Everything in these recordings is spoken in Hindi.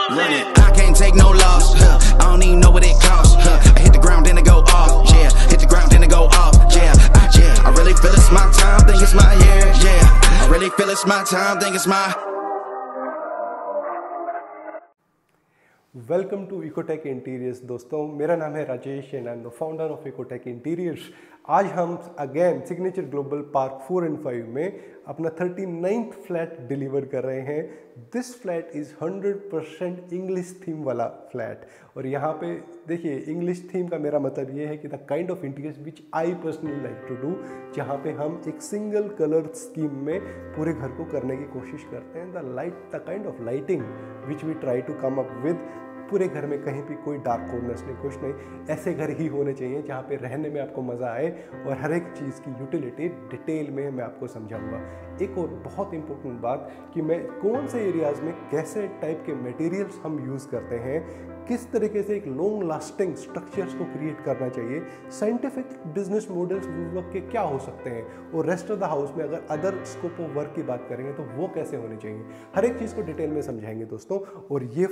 Run it. I can't take no loss. I don't even know what it costs. I hit the ground then it go off. Yeah, hit the ground then it go off. Yeah, I really feel it's my time. Think it's my year. Yeah, I really feel it's my time. Think it's my. Welcome to Ecotech interiors. दोस्तों, मेरा नाम है Rajesh and I am the founder of Ecotech interiors. आज हम again Signature Global Park 4 and 5 में अपना 39th फ्लैट डिलीवर कर रहे हैं। This flat is 100% English theme वाला फ्लैट। और यहाँ पे देखिए, इंग्लिश थीम का मेरा मतलब ये है कि the kind of interiors which I personally like to do, जहाँ पे हम एक सिंगल कलर स्कीम में पूरे घर को करने की कोशिश करते हैं। The kind of lighting which we try to come up with, पूरे घर में कहीं भी कोई डार्क कॉर्नर्स नहीं, कुछ नहीं। ऐसे घर ही होने चाहिए जहाँ पे रहने में आपको मज़ा आए और हर एक चीज़ की यूटिलिटी डिटेल में मैं आपको समझाऊंगा। एक और बहुत इंपॉर्टेंट बात कि मैं कौन से एरियाज़ में कैसे टाइप के मटेरियल्स हम यूज़ करते हैं, किस तरीके से एक लॉन्ग लास्टिंग स्ट्रक्चर्स को क्रिएट करना चाहिए, साइंटिफिक बिजनेस मॉडल्स वर्क के क्या हो सकते हैं, और रेस्ट ऑफ द हाउस में अगर अदर स्कोप ऑफ वर्क की बात करेंगे तो वो कैसे होने चाहिए। हर एक चीज़ को डिटेल में समझाएंगे दोस्तों। और ये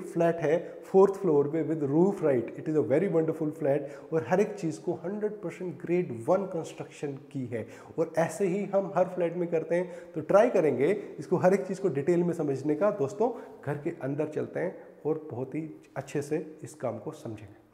फ्लैट है 4th फ्लोर पे with roof right. It is a very wonderful flat और हर एक चीज़ को 100% ग्रेड 1 कंस्ट्रक्शन की है। और ऐसे ही हम हर फ्लैट में करते हैं, तो ट्राई करेंगे इसको हर एक चीज़ को डिटेल में समझने का। दोस्तों, घर के अंदर चलते हैं और बहुत ही अच्छे से इस काम को समझेंगे।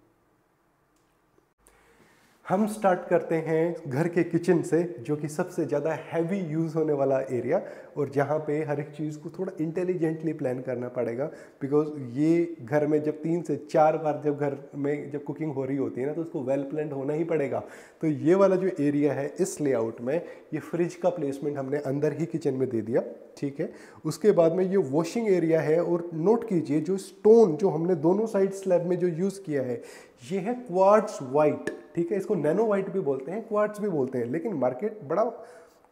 हम स्टार्ट करते हैं घर के किचन से, जो कि सबसे ज़्यादा हैवी यूज़ होने वाला एरिया, और जहाँ पे हर एक चीज़ को थोड़ा इंटेलिजेंटली प्लान करना पड़ेगा। बिकॉज ये घर में जब 3 से 4 बार जब घर में जब कुकिंग हो रही होती है ना, तो उसको वेल प्लान्ड होना ही पड़ेगा। तो ये वाला जो एरिया है इस लेआउट में, ये फ्रिज का प्लेसमेंट हमने अंदर ही किचन में दे दिया, ठीक है। उसके बाद में ये वॉशिंग एरिया है, और नोट कीजिए जो स्टोन जो हमने दोनों साइड स्लैब में जो यूज़ किया है, ये है क्वार्ट्ज वाइट, ठीक है। इसको नैनो वाइट भी बोलते हैं, क्वार्ट्ज भी बोलते हैं, लेकिन मार्केट बड़ा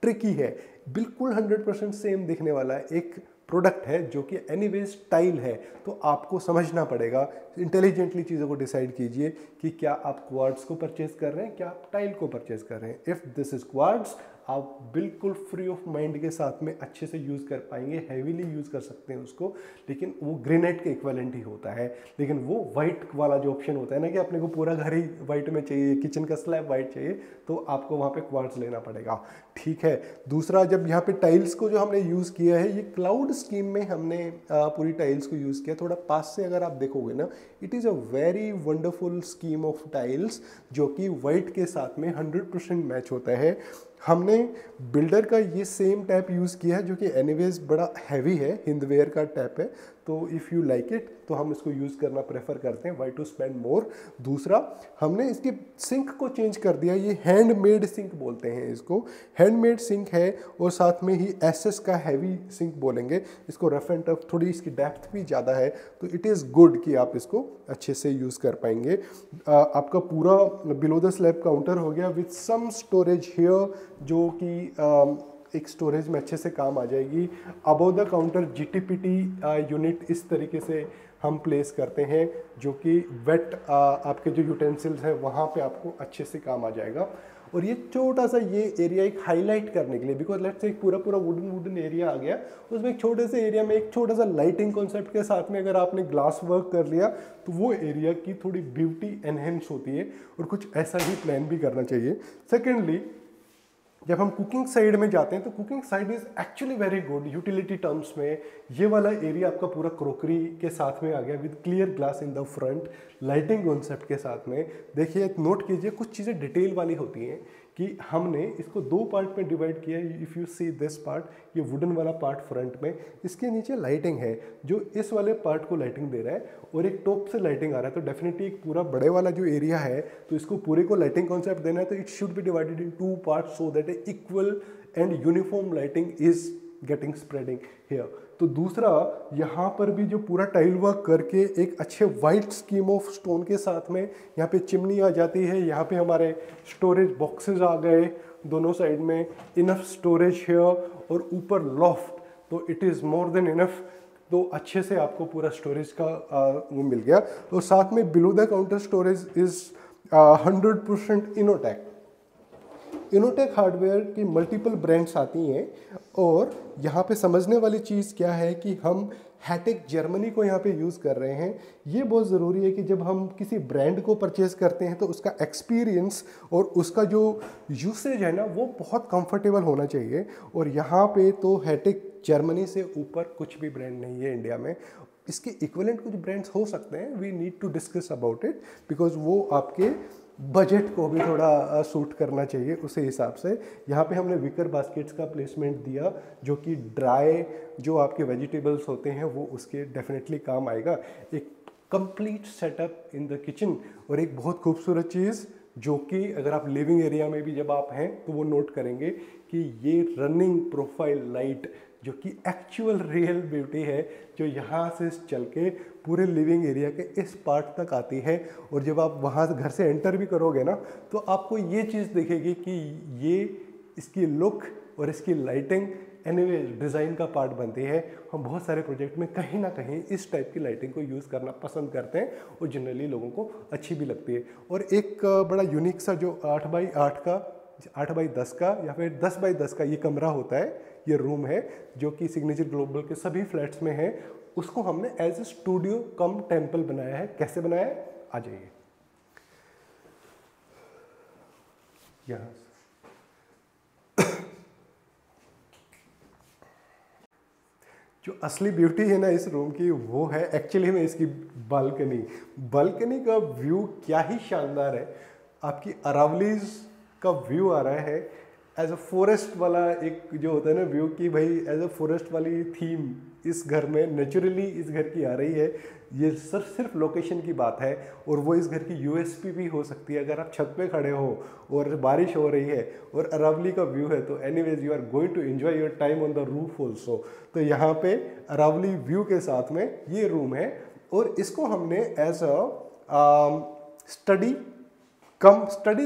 ट्रिकी है। बिल्कुल 100% सेम दिखने वाला एक प्रोडक्ट है जो कि एनीवेज टाइल है। तो आपको समझना पड़ेगा, इंटेलिजेंटली चीज़ों को डिसाइड कीजिए कि क्या आप क्वार्ट्ज को परचेज कर रहे हैं, क्या आप टाइल को परचेज कर रहे हैं। इफ़ दिस इज क्वार्ट्ज, आप बिल्कुल फ्री ऑफ माइंड के साथ में अच्छे से यूज़ कर पाएंगे, हैवीली यूज़ कर सकते हैं उसको, लेकिन वो ग्रेनाइट के इक्विवेलेंट ही होता है। लेकिन वो वाइट वाला जो ऑप्शन होता है ना, कि अपने को पूरा घर ही वाइट में चाहिए, किचन का स्लैब वाइट चाहिए, तो आपको वहाँ पे क्वार्ट्ज लेना पड़ेगा, ठीक है। दूसरा, जब यहाँ पे टाइल्स को जो हमने यूज़ किया है, ये क्लाउड स्कीम में हमने पूरी टाइल्स को यूज़ किया। थोड़ा पास से अगर आप देखोगे ना, it is a very wonderful scheme of tiles, जो कि वाइट के साथ में 100% मैच होता है। हमने बिल्डर का ये सेम टैप यूज़ किया है, जो कि एनीवेज बड़ा हैवी है, हिंदवेयर का टैप है। तो इफ़ यू लाइक इट, तो हम इसको यूज़ करना प्रेफर करते हैं, वाई टू स्पेंड मोर। दूसरा, हमने इसके सिंक को चेंज कर दिया, ये हैंडमेड सिंक बोलते हैं इसको, हैंडमेड सिंक है। और साथ में ही एसएस का हैवी सिंक बोलेंगे इसको, रफ एंड टफ, थोड़ी इसकी डेप्थ भी ज़्यादा है, तो इट इज़ गुड कि आप इसको अच्छे से यूज़ कर पाएंगे। आपका पूरा बिलो द स्लैब काउंटर हो गया विथ सम स्टोरेज हियर, जो कि एक स्टोरेज में अच्छे से काम आ जाएगी। अबव द काउंटर जीटीपीटी यूनिट इस तरीके से हम प्लेस करते हैं, जो कि वेट आपके जो यूटेंसिल्स हैं वहाँ पे आपको अच्छे से काम आ जाएगा। और ये छोटा सा ये एरिया एक हाईलाइट करने के लिए, बिकॉज लेट्स से एक पूरा वुडन एरिया आ गया, उसमें एक छोटे से एरिया में एक छोटा सा लाइटिंग कॉन्सेप्ट के साथ में अगर आपने ग्लास वर्क कर लिया, तो वो एरिया की थोड़ी ब्यूटी एनहेंस होती है, और कुछ ऐसा ही प्लान भी करना चाहिए। सेकेंडली, जब हम कुकिंग साइड में जाते हैं, तो cooking side is actually very good utility terms में। ये वाला एरिया आपका पूरा क्रोकरी के साथ में आ गया with clear glass in the front, lighting concept के साथ में। देखिए, नोट कीजिए, कुछ चीज़ें डिटेल वाली होती हैं कि हमने इसको 2 पार्ट में डिवाइड किया है। If you see this part, ये वुडन वाला पार्ट फ्रंट में, इसके नीचे लाइटिंग है जो इस वाले पार्ट को लाइटिंग दे रहा है, और एक टॉप से लाइटिंग आ रहा है। तो डेफिनेटली एक पूरा बड़े वाला जो एरिया है, तो इसको पूरे को लाइटिंग कॉन्सेप्ट देना है, तो it should be divided in 2 parts so that A equal and uniform lighting is getting spreading here. तो दूसरा, यहाँ पर भी जो पूरा टाइल वर्क करके एक अच्छे वाइट स्कीम ऑफ स्टोन के साथ में यहाँ पे चिमनी आ जाती है। यहाँ पे हमारे स्टोरेज बॉक्सेस आ गए दोनों साइड में, इनफ स्टोरेज है, और ऊपर लॉफ्ट, तो it is more than enough. तो अच्छे से आपको पूरा स्टोरेज का वो मिल गया। और साथ में below the counter storage is 100% Innotech. Innotech hardware की मल्टीपल ब्रांड्स आती हैं, और यहाँ पे समझने वाली चीज़ क्या है कि हम हैटिक जर्मनी को यहाँ पे यूज़ कर रहे हैं। ये बहुत ज़रूरी है कि जब हम किसी ब्रांड को परचेज़ करते हैं तो उसका एक्सपीरियंस और उसका जो यूसेज है ना वो बहुत कंफर्टेबल होना चाहिए। और यहाँ पे तो हैटिक जर्मनी से ऊपर कुछ भी ब्रांड नहीं है इंडिया में। इसके इक्विवेलेंट कुछ ब्रांड्स हो सकते हैं, we need to discuss about it, because वो आपके बजट को भी थोड़ा सूट करना चाहिए उसी हिसाब से। यहाँ पे हमने विकर बास्केट्स का प्लेसमेंट दिया जो कि ड्राई जो आपके वेजिटेबल्स होते हैं वो उसके डेफिनेटली काम आएगा। एक complete setup in the kitchen. और एक बहुत खूबसूरत चीज़ जो कि अगर आप लिविंग एरिया में भी जब आप हैं तो वो नोट करेंगे कि ये रनिंग प्रोफाइल लाइट जो कि एक्चुअल रियल ब्यूटी है, जो यहाँ से चल के पूरे लिविंग एरिया के इस पार्ट तक आती है। और जब आप वहाँ से घर से एंटर भी करोगे ना तो आपको ये चीज़ दिखेगी कि ये इसकी लुक और इसकी लाइटिंग एनीवे डिज़ाइन का पार्ट बनती है। हम बहुत सारे प्रोजेक्ट में कहीं ना कहीं इस टाइप की लाइटिंग को यूज़ करना पसंद करते हैं और जनरली लोगों को अच्छी भी लगती है। और एक बड़ा यूनिक सा जो 8x8 का 8x10 का या फिर 10x10 का ये कमरा होता है, ये रूम है जो कि सिग्नेचर ग्लोबल के सभी फ्लैट्स में है, उसको हमने as a studio cum temple बनाया है। कैसे बनाया है, आ जाइए। यहाँ जो असली ब्यूटी है ना इस रूम की वो है एक्चुअली में इसकी बालकनी। बालकनी का व्यू क्या ही शानदार है। आपकी अरावलीज का व्यू आ रहा है एज अ फॉरेस्ट वाला, एक जो होता है ना व्यू की भाई एज अ फॉरेस्ट वाली थीम इस घर में नेचुरली इस घर की आ रही है। ये सिर्फ लोकेशन की बात है और वो इस घर की यूएसपी भी हो सकती है। अगर आप छत पे खड़े हो और बारिश हो रही है और अरावली का व्यू है तो anyways you are going to enjoy your time on the roof also. तो यहाँ पे अरावली व्यू के साथ में ये रूम है और इसको हमने एज अ स्टडी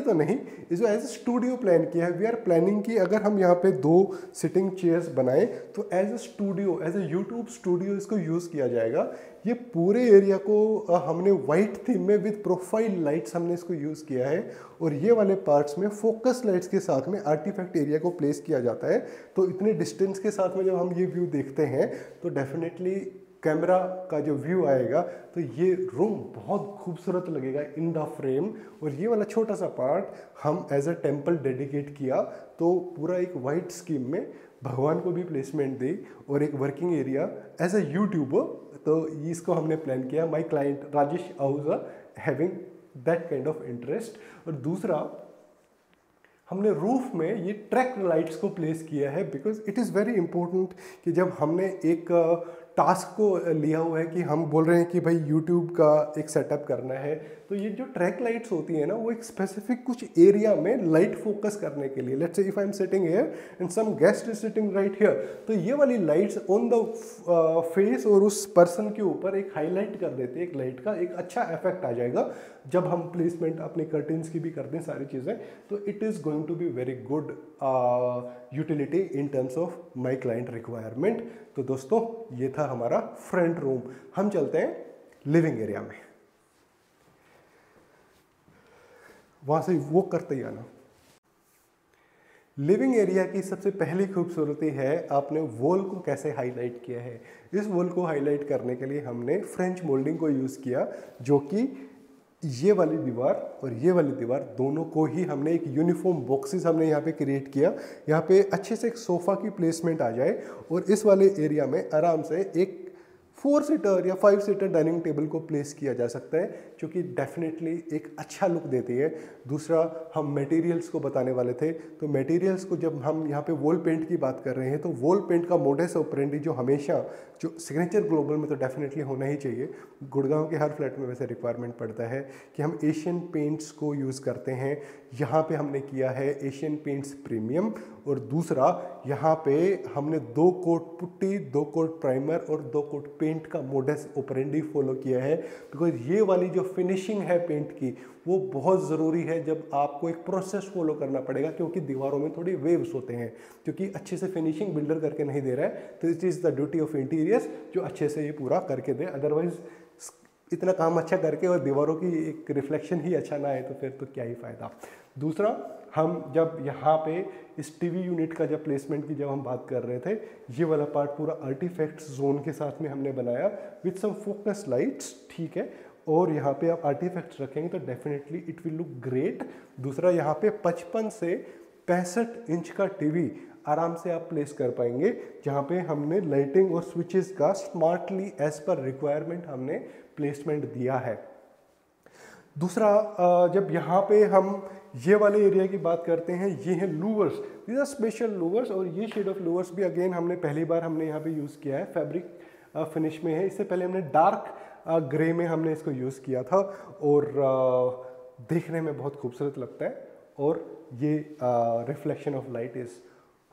तो नहीं, इसको एज ए स्टूडियो प्लान किया है। वी आर प्लानिंग कि अगर हम यहाँ पे 2 सिटिंग चेयर्स बनाएं तो as a studio, as a YouTube studio इसको यूज़ किया जाएगा। ये पूरे एरिया को हमने वाइट थीम में विद प्रोफाइल लाइट्स हमने इसको यूज़ किया है और ये वाले पार्ट्स में फोकस लाइट्स के साथ में आर्टिफैक्ट एरिया को प्लेस किया जाता है। तो इतने डिस्टेंस के साथ में जब हम ये व्यू देखते हैं तो डेफिनेटली कैमरा का जो व्यू आएगा तो ये रूम बहुत खूबसूरत लगेगा इन द फ्रेम। और ये वाला छोटा सा पार्ट हम एज अ टेम्पल डेडिकेट किया तो पूरा एक वाइट स्कीम में भगवान को भी प्लेसमेंट दी और एक working area as a YouTuber. तो इसको हमने प्लान किया। My client Rajesh Ahuja having that kind of interest. और दूसरा हमने रूफ में ये ट्रैक लाइट्स को प्लेस किया है because it is very important कि जब हमने एक टास्क को लिया हुआ है कि हम बोल रहे हैं कि भाई यूट्यूब का एक सेटअप करना है तो ये जो ट्रैक लाइट्स होती है ना वो एक स्पेसिफिक कुछ एरिया में लाइट फोकस करने के लिए, let's say if I am sitting here and some guest is sitting right here, तो ये वाली लाइट्स ऑन द फेस और उस पर्सन के ऊपर एक हाईलाइट कर देते हैं। एक लाइट का एक अच्छा इफेक्ट आ जाएगा जब हम प्लेसमेंट अपने कर्टन्स की भी करते हैं सारी चीज़ें। तो it is going to be very good utility in terms of my client requirement. तो दोस्तों ये था हमारा फ्रंट रूम। हम चलते हैं लिविंग एरिया में, वहां से वो करते ही आना। लिविंग एरिया की सबसे पहली खूबसूरती है आपने वॉल को कैसे हाईलाइट किया है। इस वॉल को हाईलाइट करने के लिए हमने फ्रेंच मोल्डिंग को यूज़ किया जो कि ये वाली दीवार और ये वाली दीवार दोनों को ही हमने एक यूनिफॉर्म बॉक्सेस हमने यहाँ पे क्रिएट किया। यहाँ पे अच्छे से एक सोफ़ा की प्लेसमेंट आ जाए और इस वाले एरिया में आराम से एक 4 सीटर या 5 सीटर डाइनिंग टेबल को प्लेस किया जा सकता है जो कि डेफिनेटली एक अच्छा लुक देती है। दूसरा हम मटेरियल्स को बताने वाले थे, तो मटेरियल्स को जब हम यहाँ पे वॉल पेंट की बात कर रहे हैं तो वॉल पेंट का मोडस ऑपरेंडी जो हमेशा जो सिग्नेचर ग्लोबल में तो डेफिनेटली होना ही चाहिए, गुड़गांव के हर फ्लैट में वैसे रिक्वायरमेंट पड़ता है कि हम एशियन पेंट्स को यूज़ करते हैं। यहाँ पे हमने किया है एशियन पेंट्स प्रीमियम। और दूसरा यहाँ पे हमने 2 कोट पुट्टी, 2 कोट प्राइमर और 2 कोट पेंट का मोडस ऑपरेंडी फॉलो किया है बिकॉज ये वाली जो फिनिशिंग है पेंट की वो बहुत ज़रूरी है जब आपको एक प्रोसेस फॉलो करना पड़ेगा क्योंकि दीवारों में थोड़ी वेव्स होते हैं क्योंकि अच्छे से फिनिशिंग बिल्डर करके नहीं दे रहा है। तो it is the duty of interiors जो अच्छे से ये पूरा करके दे, अदरवाइज इतना काम अच्छा करके और दीवारों की एक रिफ्लेक्शन ही अच्छा ना आए तो फिर तो क्या ही फ़ायदा। दूसरा हम जब यहाँ पे इस टीवी यूनिट का जब प्लेसमेंट की जब हम बात कर रहे थे, ये वाला पार्ट पूरा आर्टिफैक्ट्स जोन के साथ में हमने बनाया विथ सम फोकस लाइट्स, ठीक है। और यहाँ पे आप आर्टिफैक्ट्स रखेंगे तो definitely it will look great. दूसरा, यहाँ पे 55 से 65 इंच का टीवी आराम से आप प्लेस कर पाएंगे, जहाँ पे हमने लाइटिंग और स्विचेस का स्मार्टली एज पर रिक्वायरमेंट हमने प्लेसमेंट दिया है। दूसरा, जब यहाँ पे हम ये वाले एरिया की बात करते हैं, ये हैं louvres, these are special louvres. और ये शेड ऑफ लूवर्स भी अगेन हमने पहली बार हमने यहाँ पे यूज़ किया है, फैब्रिक फिनिश में है। इससे पहले हमने डार्क ग्रे में हमने इसको यूज़ किया था और देखने में बहुत खूबसूरत लगता है। और ये reflection of light is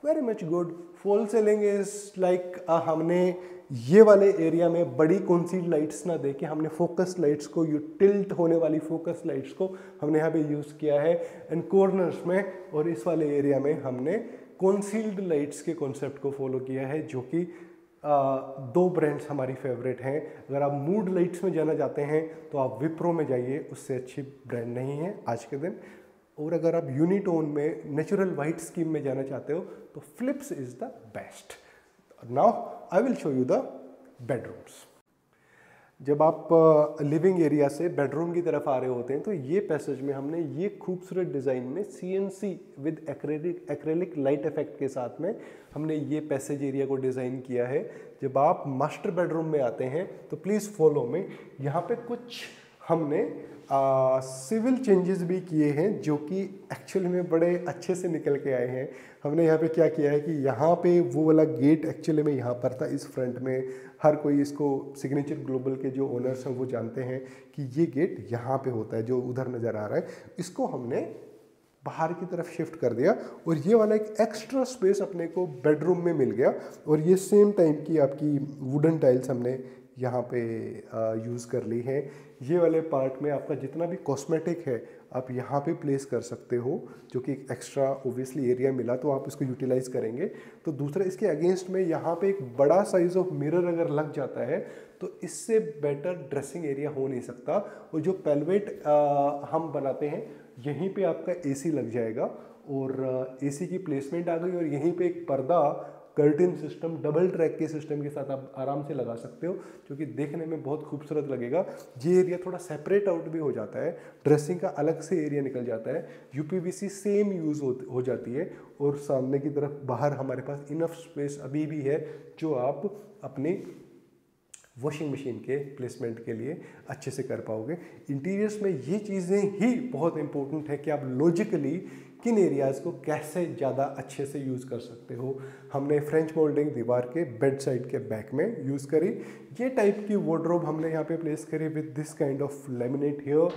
very much good. Fall ceiling is like हमने ये वाले एरिया में बड़ी कॉन्सील्ड लाइट्स ना देके हमने फोकस लाइट्स को, यू टिल्ट होने वाली फोकस लाइट्स को हमने यहाँ पे यूज़ किया है इन कॉर्नर्स में। और इस वाले एरिया में हमने कॉन्सील्ड लाइट्स के कॉन्सेप्ट को फॉलो किया है, जो कि दो ब्रांड्स हमारी फेवरेट हैं। अगर आप मूड लाइट्स में जाना चाहते हैं तो आप विप्रो में जाइए, उससे अच्छी ब्रांड नहीं है आज के दिन। और अगर आप यूनिटोन में नेचुरल वाइट स्कीम में जाना चाहते हो तो Philips is the best. Now I will show you the bedrooms. जब आप लिविंग एरिया से बेडरूम की तरफ आ रहे होते हैं तो ये पैसेज में हमने ये खूबसूरत डिज़ाइन में CNC with acrylic light effect के साथ में हमने ये पैसेज एरिया को डिज़ाइन किया है। जब आप मास्टर बेडरूम में आते हैं तो प्लीज़ फॉलो में, यहाँ पे कुछ हमने सिविल चेंजेस भी किए हैं जो कि एक्चुअली में बड़े अच्छे से निकल के आए हैं। हमने यहाँ पे क्या किया है कि यहाँ पे वो वाला गेट एक्चुअली में यहाँ पर था, इस फ्रंट में हर कोई इसको सिग्नेचर ग्लोबल के जो ओनर्स हैं वो जानते हैं कि ये गेट यहाँ पे होता है, जो उधर नज़र आ रहा है। इसको हमने बाहर की तरफ शिफ्ट कर दिया और ये वाला एक एक्स्ट्रा स्पेस अपने को बेडरूम में मिल गया। और ये सेम टाइप की आपकी वुडन टाइल्स हमने यहाँ पे यूज़ कर ली है। ये वाले पार्ट में आपका जितना भी कॉस्मेटिक है आप यहाँ पे प्लेस कर सकते हो, जो कि एक एक्स्ट्रा ओब्वियसली एरिया मिला तो आप इसको यूटिलाइज करेंगे। तो दूसरा, इसके अगेंस्ट में यहाँ पे एक बड़ा साइज ऑफ मिरर अगर लग जाता है तो इससे बेटर ड्रेसिंग एरिया हो नहीं सकता। और जो पेल्वेट हम बनाते हैं यहीं पे आपका AC लग जाएगा और AC की प्लेसमेंट आ गई। और यहीं पे एक पर्दा कर्टेन सिस्टम डबल ट्रैक के सिस्टम के साथ आप आराम से लगा सकते हो, जो कि देखने में बहुत खूबसूरत लगेगा। ये एरिया थोड़ा सेपरेट आउट भी हो जाता है, ड्रेसिंग का अलग से एरिया निकल जाता है, UPVC सेम यूज़ हो जाती है। और सामने की तरफ बाहर हमारे पास इनफ स्पेस अभी भी है जो आप अपनी वॉशिंग मशीन के प्लेसमेंट के लिए अच्छे से कर पाओगे। इंटीरियर्स में ये चीज़ें ही बहुत इंपॉर्टेंट है कि आप लॉजिकली किन एरियाज़ को कैसे ज़्यादा अच्छे से यूज़ कर सकते हो। हमने फ्रेंच मोल्डिंग दीवार के बेड साइड के बैक में यूज़ करी। ये टाइप की वार्डरोब हमने यहाँ पे प्लेस करी with this kind of laminate here.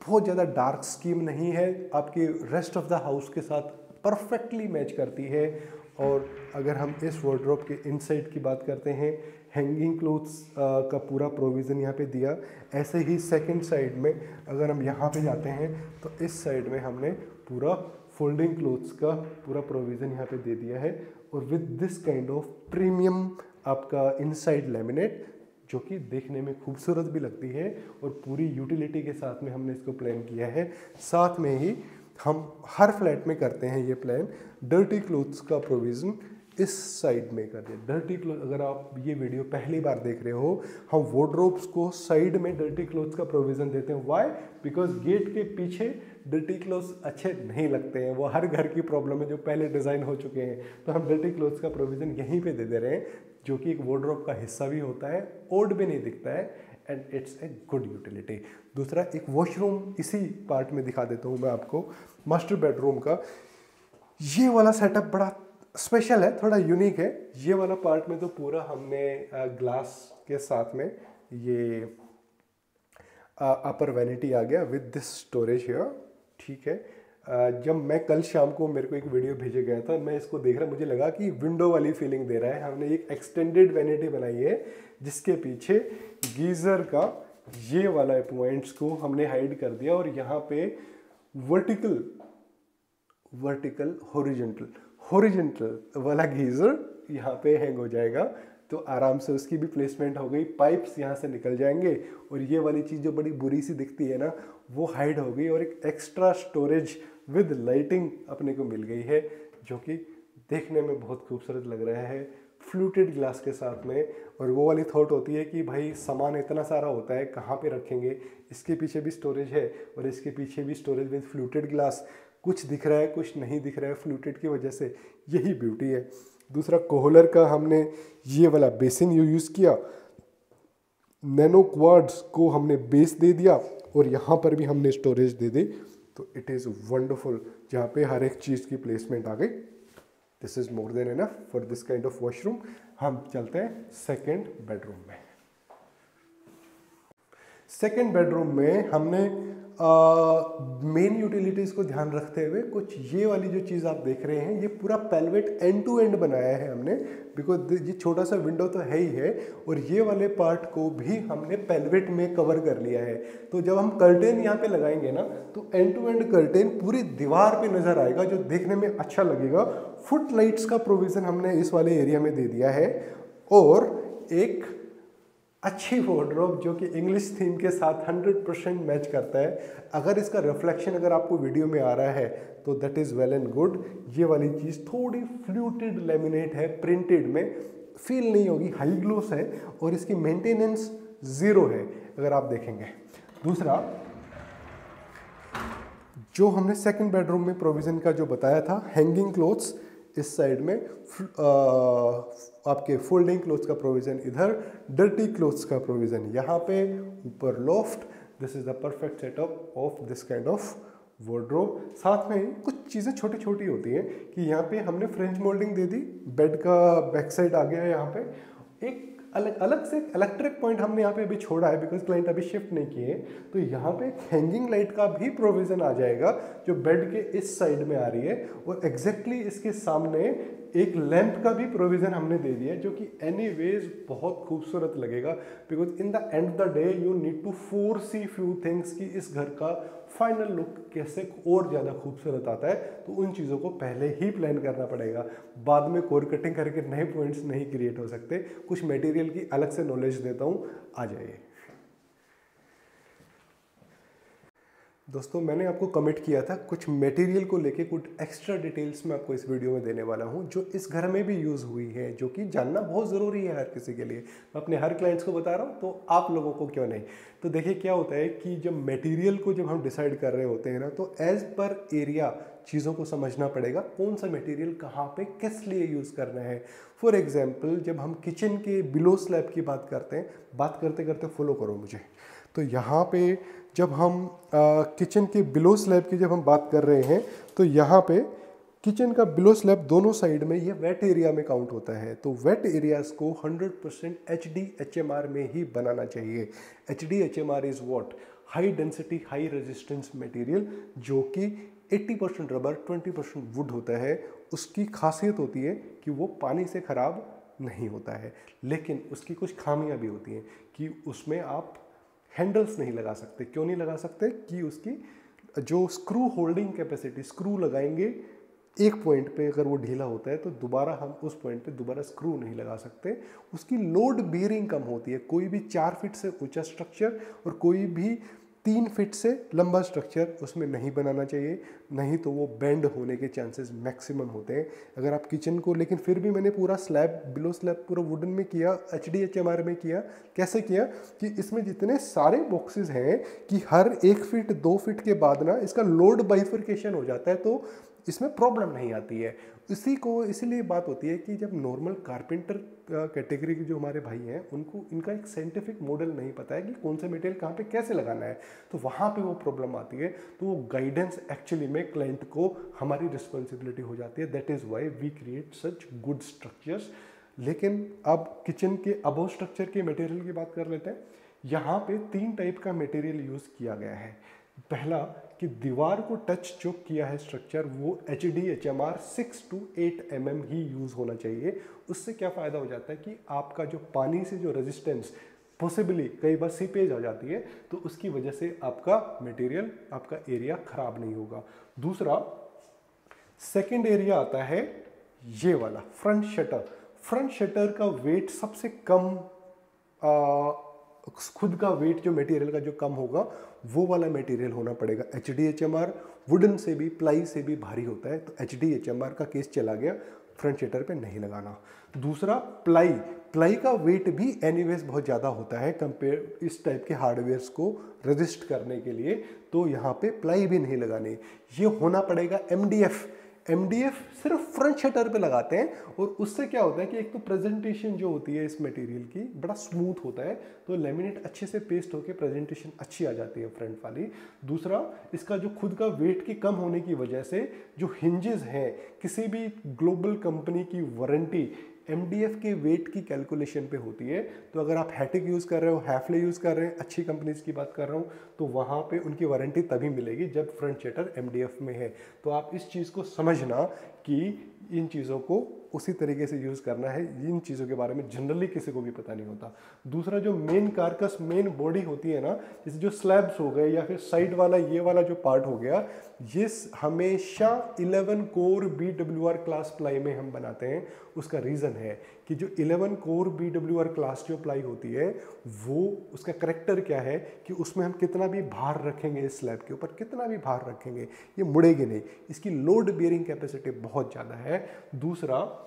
बहुत ज़्यादा डार्क स्कीम नहीं है, आपके रेस्ट ऑफ द हाउस के साथ परफेक्टली मैच करती है। और अगर हम इस वार्डरोब के इनसाइड की बात करते हैं, हैंगिंग क्लोथ्स का पूरा प्रोविज़न यहाँ पे दिया। ऐसे ही सेकंड साइड में अगर हम यहाँ पे जाते हैं तो इस साइड में हमने पूरा फोल्डिंग क्लोथ्स का पूरा प्रोविज़न यहाँ पे दे दिया है। और with this kind of premium आपका इनसाइड लैमिनेट, जो कि देखने में खूबसूरत भी लगती है और पूरी यूटिलिटी के साथ में हमने इसको प्लान किया है। साथ में ही हम हर फ्लैट में करते हैं ये प्लान, डर्टी क्लोथ्स का प्रोविज़न इस साइड में कर दिया। डर्टी क्लोथ, अगर आप ये वीडियो पहली बार देख रहे हो, हम वार्डरोब्स को साइड में डर्टी क्लोथ्स का प्रोविज़न देते हैं। व्हाई? बिकॉज गेट के पीछे डर्टी क्लोथ्स अच्छे नहीं लगते हैं, वो हर घर की प्रॉब्लम है जो पहले डिज़ाइन हो चुके हैं। तो हम डर्टी क्लोथ्स का प्रोविज़न यहीं पे दे रहे हैं, जो कि एक वार्डरोब का हिस्सा भी होता है, ओड भी नहीं दिखता है, and it's a good utility. दूसरा, एक वॉशरूम इसी पार्ट में दिखा देता हूँ मैं आपको, मास्टर बेडरूम का। ये वाला सेटअप बड़ा स्पेशल है, थोड़ा यूनिक है। ये वाला पार्ट में तो पूरा हमने ग्लास के साथ में ये अपर वैनिटी आ गया विद दिस स्टोरेज हियर, ठीक है। जब मैं कल शाम को मेरे को एक वीडियो भेजा गया था, मैं इसको देख रहा, मुझे लगा कि विंडो वाली फीलिंग दे रहा है। हमने एक एक्सटेंडेड वैनिटी बनाई है जिसके पीछे गीज़र का ये वाला पॉइंट्स को हमने हाइड कर दिया और यहाँ पे वर्टिकल हॉरिजॉन्टल वाला गीज़र यहाँ पे हैंग हो जाएगा। तो आराम से उसकी भी प्लेसमेंट हो गई, पाइप्स यहाँ से निकल जाएंगे और ये वाली चीज़ जो बड़ी बुरी सी दिखती है ना, वो हाइड हो गई और एक एक्स्ट्रा स्टोरेज विद लाइटिंग अपने को मिल गई है, जो कि देखने में बहुत खूबसूरत लग रहा है फ्लूटेड ग्लास के साथ में। और वो वाली थॉट होती है कि भाई सामान इतना सारा होता है, कहाँ पे रखेंगे, इसके पीछे भी स्टोरेज है और इसके पीछे भी स्टोरेज विद फ्लूटेड ग्लास। कुछ दिख रहा है, कुछ नहीं दिख रहा है फ्लूटेड की वजह से, यही ब्यूटी है। दूसरा, कोहलर का हमने ये वाला बेसिन यूज़ किया, नैनो क्वार्ट्ज को हमने बेस दे दिया और यहाँ पर भी हमने स्टोरेज दे दी, तो इट इज़ वंडरफुल, जहाँ पे हर एक चीज़ की प्लेसमेंट आ गई। This is more than enough for this kind of washroom. हम चलते हैं सेकेंड बेडरूम में। सेकेंड बेडरूम में हमने मेन यूटिलिटीज़ को ध्यान रखते हुए कुछ ये वाली जो चीज़ आप देख रहे हैं, ये पूरा पेल्वेट एंड टू एंड बनाया है हमने, बिकॉज ये छोटा सा विंडो तो है ही है और ये वाले पार्ट को भी हमने पेल्वेट में कवर कर लिया है। तो जब हम कर्टेन यहाँ पे लगाएंगे ना, तो एंड टू एंड कर्टेन पूरी दीवार पे नज़र आएगा, जो देखने में अच्छा लगेगा। फुट लाइट्स का प्रोविज़न हमने इस वाले एरिया में दे दिया है और एक अच्छी वार्डरोब जो कि इंग्लिश थीम के साथ 100% मैच करता है। अगर इसका रिफ्लेक्शन अगर आपको वीडियो में आ रहा है तो that is well and good. ये वाली चीज़ थोड़ी फ्लूटेड लेमिनेट है, प्रिंटेड में फील नहीं होगी, हाई ग्लोस है और इसकी मेंटेनेंस ज़ीरो है अगर आप देखेंगे। दूसरा, जो हमने सेकंड बेडरूम में प्रोविज़न का जो बताया था, हैंगिंग क्लोथ्स इस साइड में, आपके फोल्डिंग क्लोथ्स का प्रोविज़न इधर, डर्टी क्लोथ्स का प्रोविज़न यहाँ पे, ऊपर loft. This is the perfect setup of this kind of wardrobe. साथ में कुछ चीज़ें छोटी छोटी होती हैं कि यहाँ पे हमने फ्रेंच मोल्डिंग दे दी, बेड का बैक साइड आ गया है यहाँ पे। एक अलग से इलेक्ट्रिक पॉइंट हमने यहाँ पे अभी छोड़ा है बिकॉज क्लाइंट अभी शिफ्ट नहीं किए, तो यहाँ पे हैंगिंग लाइट का भी प्रोविज़न आ जाएगा जो बेड के इस साइड में आ रही है और एग्जैक्टली इसके सामने एक लैंप का भी प्रोविज़न हमने दे दिया है, जो कि एनीवेज बहुत खूबसूरत लगेगा। Because in the end of the day you need to foresee few things कि इस घर का फाइनल लुक कैसे और ज़्यादा खूबसूरत आता है, तो उन चीज़ों को पहले ही प्लान करना पड़ेगा। बाद में कोर कटिंग करके नए पॉइंट्स नहीं क्रिएट हो सकते। कुछ मटेरियल की अलग से नॉलेज देता हूँ, आ जाइए। दोस्तों, मैंने आपको कमिट किया था कुछ मटेरियल को लेके कुछ एक्स्ट्रा डिटेल्स मैं आपको इस वीडियो में देने वाला हूं, जो इस घर में भी यूज़ हुई है, जो कि जानना बहुत ज़रूरी है हर किसी के लिए। मैं अपने हर क्लाइंट्स को बता रहा हूं, तो आप लोगों को क्यों नहीं। तो देखिए क्या होता है कि जब मटेरियल को जब हम डिसाइड कर रहे होते हैं ना, तो एज पर एरिया चीज़ों को समझना पड़ेगा, कौन सा मटेरियल कहाँ पे किस लिए यूज़ करना है। फॉर एग्जांपल, जब हम किचन के बिलो स्लैब की बात करते हैं, बात करते करते फॉलो करो मुझे। तो यहाँ पे जब हम किचन के बिलो स्लैब की जब हम बात कर रहे हैं, तो यहाँ पे किचन का बिलो स्लैब दोनों साइड में ये वेट एरिया में काउंट होता है। तो वेट एरियाज़ को 100% HDHMR में ही बनाना चाहिए। HDHMR is what? High density high resistance material, जो कि 80% रबर 20% वुड होता है। उसकी खासियत होती है कि वो पानी से ख़राब नहीं होता है, लेकिन उसकी कुछ खामियां भी होती हैं कि उसमें आप हैंडल्स नहीं लगा सकते। क्यों नहीं लगा सकते? कि उसकी जो स्क्रू होल्डिंग कैपेसिटी, स्क्रू लगाएंगे एक पॉइंट पे, अगर वो ढीला होता है तो दोबारा हम उस पॉइंट पे दोबारा स्क्रू नहीं लगा सकते। उसकी लोड बेयरिंग कम होती है। कोई भी 4 फीट से ऊंचा स्ट्रक्चर और कोई भी 3 फीट से लंबा स्ट्रक्चर उसमें नहीं बनाना चाहिए, नहीं तो वो बेंड होने के चांसेस मैक्सिमम होते हैं। अगर आप किचन को, लेकिन फिर भी मैंने पूरा स्लैब, बिलो स्लैब पूरा वुडन में किया, HDHMR में किया। कैसे किया कि इसमें जितने सारे बॉक्सेस हैं कि हर 1 फीट 2 फीट के बाद ना इसका लोड बाइफर्केशन हो जाता है, तो इसमें प्रॉब्लम नहीं आती है। इसीलिए बात होती है कि जब नॉर्मल कारपेंटर कैटेगरी के जो हमारे भाई हैं, उनको इनका एक साइंटिफिक मॉडल नहीं पता है कि कौन सा मटेरियल कहाँ पे कैसे लगाना है, तो वहाँ पे वो प्रॉब्लम आती है। तो वो गाइडेंस एक्चुअली में क्लाइंट को हमारी रिस्पॉन्सिबिलिटी हो जाती है। That is why we create such good structures. लेकिन अब किचन के अबव स्ट्रक्चर के मटेरियल की बात कर लेते हैं। यहाँ पे 3 टाइप का मटेरियल यूज़ किया गया है। पहला कि दीवार को टच जो किया है स्ट्रक्चर, वो HDHMR 6 to 8 mm he use होना चाहिए। उससे क्या फ़ायदा हो जाता है कि आपका जो पानी से जो रेजिस्टेंस, पॉसिबली कई बार सीपेज आ जाती है, तो उसकी वजह से आपका मटेरियल, आपका एरिया ख़राब नहीं होगा। दूसरा, सेकेंड एरिया आता है ये वाला फ्रंट शटर। फ्रंट शटर का वेट सबसे कम खुद का वेट जो मटेरियल का जो कम होगा वो वाला मटेरियल होना पड़ेगा। HDHMR वुडन से भी, प्लाई से भी भारी होता है, तो HDHMR का केस चला गया, फ्रंट शटर पे नहीं लगाना। दूसरा प्लाई का वेट भी एनीवेज बहुत ज़्यादा होता है कंपेयर इस टाइप के हार्डवेयर्स को रेजिस्ट करने के लिए, तो यहाँ पे प्लाई भी नहीं लगानी। ये होना पड़ेगा MDF सिर्फ फ्रंट शटर पे लगाते हैं, और उससे क्या होता है कि एक तो प्रेजेंटेशन जो होती है इस मटेरियल की बड़ा स्मूथ होता है, तो लेमिनेट अच्छे से पेस्ट होकर प्रेजेंटेशन अच्छी आ जाती है फ्रंट वाली। दूसरा, इसका जो खुद का वेट की कम होने की वजह से जो हिंजेस हैं, किसी भी ग्लोबल कंपनी की वारंटी MDF के वेट की कैलकुलेशन पे होती है। तो अगर आप हैटिक यूज़ कर रहे हो, हैफले यूज़ कर रहे हैं, अच्छी कंपनीज की बात कर रहा हूँ, तो वहाँ पे उनकी वारंटी तभी मिलेगी जब फ्रंट शटर MDF में है। तो आप इस चीज़ को समझना कि इन चीज़ों को उसी तरीके से यूज़ करना है। इन चीज़ों के बारे में जनरली किसी को भी पता नहीं होता। दूसरा, जो मेन कारकस, मेन बॉडी होती है ना, जैसे जो स्लैब्स हो गए या फिर साइड वाला ये वाला जो पार्ट हो गया, ये हमेशा 11 कोर BWR क्लास प्लाई में हम बनाते हैं। उसका रीज़न है कि जो 11 कोर BWR क्लास जो प्लाई होती है, वो उसका करेक्टर क्या है कि उसमें हम कितना भी भार रखेंगे, इस स्लैब के ऊपर कितना भी भार रखेंगे, ये मुड़ेगी नहीं। इसकी लोड बेयरिंग कैपेसिटी बहुत ज़्यादा है। दूसरा,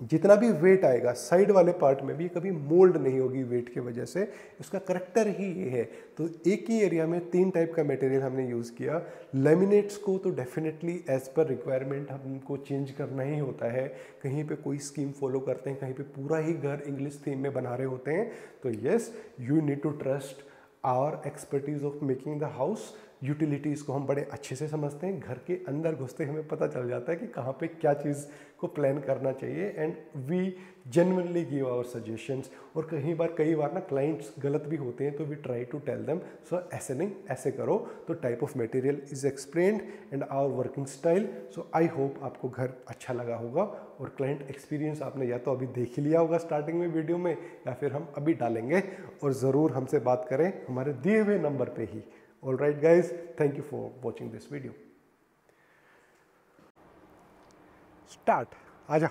जितना भी वेट आएगा साइड वाले पार्ट में भी कभी मोल्ड नहीं होगी वेट की वजह से, इसका करेक्टर ही ये है। तो एक ही एरिया में 3 टाइप का मटेरियल हमने यूज़ किया। लेमिनेट्स को तो डेफिनेटली एज पर रिक्वायरमेंट हमको चेंज करना ही होता है। कहीं पे कोई स्कीम फॉलो करते हैं, कहीं पे पूरा ही घर इंग्लिश थीम में बना रहे होते हैं, तो yes, you need to trust our expertise of making the house. Utilities को हम बड़े अच्छे से समझते हैं, घर के अंदर घुसते हमें पता चल जाता है कि कहाँ पे क्या चीज़ को प्लान करना चाहिए, and we genuinely give our suggestions. और कई बार ना क्लाइंट्स गलत भी होते हैं, तो we try to tell them so ऐसे नहीं, ऐसे करो। तो type of material is explained and our working style. So I hope आपको घर अच्छा लगा होगा, और क्लाइंट एक्सपीरियंस आपने या तो अभी देख ही लिया होगा स्टार्टिंग में वीडियो में, या फिर हम अभी डालेंगे। और ज़रूर हमसे बात करें हमारे दिए हुए नंबर पे ही। All right guys, thank you for watching this video. Start. आजा।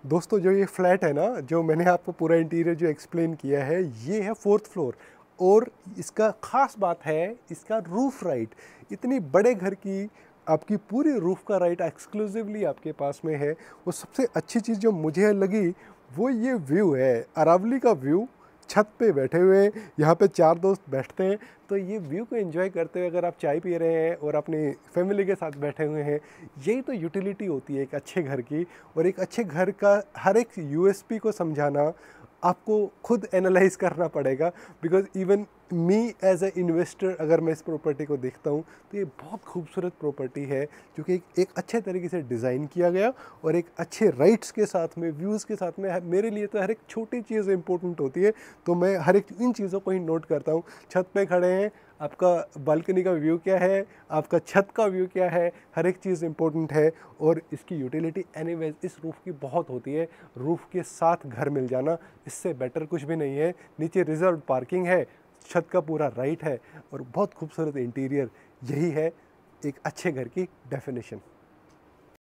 दोस्तों, जो ये फ्लैट है ना, जो मैंने आपको पूरा इंटीरियर जो एक्सप्लेन किया है, ये है 4th फ्लोर। और इसका ख़ास बात है इसका रूफ राइट। इतनी बड़े घर की आपकी पूरी रूफ का राइट एक्सक्लूसिवली आपके पास में है। वो सबसे अच्छी चीज़ जो मुझे लगी वो ये व्यू है, अरावली का व्यू। छत पे बैठे हुए यहाँ पे 4 दोस्त बैठते हैं, तो ये व्यू को एंजॉय करते हुए अगर आप चाय पी रहे हैं और अपनी फैमिली के साथ बैठे हुए हैं, यही तो यूटिलिटी होती है एक अच्छे घर की। और एक अच्छे घर का हर एक USP को समझाना आपको खुद एनालाइज करना पड़ेगा, because even me as a investor अगर मैं इस प्रॉपर्टी को देखता हूँ तो ये बहुत खूबसूरत प्रॉपर्टी है, जो कि एक अच्छे तरीके से डिज़ाइन किया गया और एक अच्छे राइट्स के साथ में, व्यूज़ के साथ में। मेरे लिए तो हर एक छोटी चीज़ इंपॉर्टेंट होती है, तो मैं हर एक इन चीज़ों को ही नोट करता हूँ। छत पे खड़े हैं, आपका बालकनी का व्यू क्या है, आपका छत का व्यू क्या है, हर एक चीज़ इंपॉर्टेंट है। और इसकी यूटिलिटी एनीवेज इस रूफ़ की बहुत होती है। रूफ़ के साथ घर मिल जाना, इससे बेटर कुछ भी नहीं है। नीचे रिजर्व पार्किंग है, छत का पूरा राइट है, और बहुत खूबसूरत इंटीरियर। यही है एक अच्छे घर की डेफिनेशन।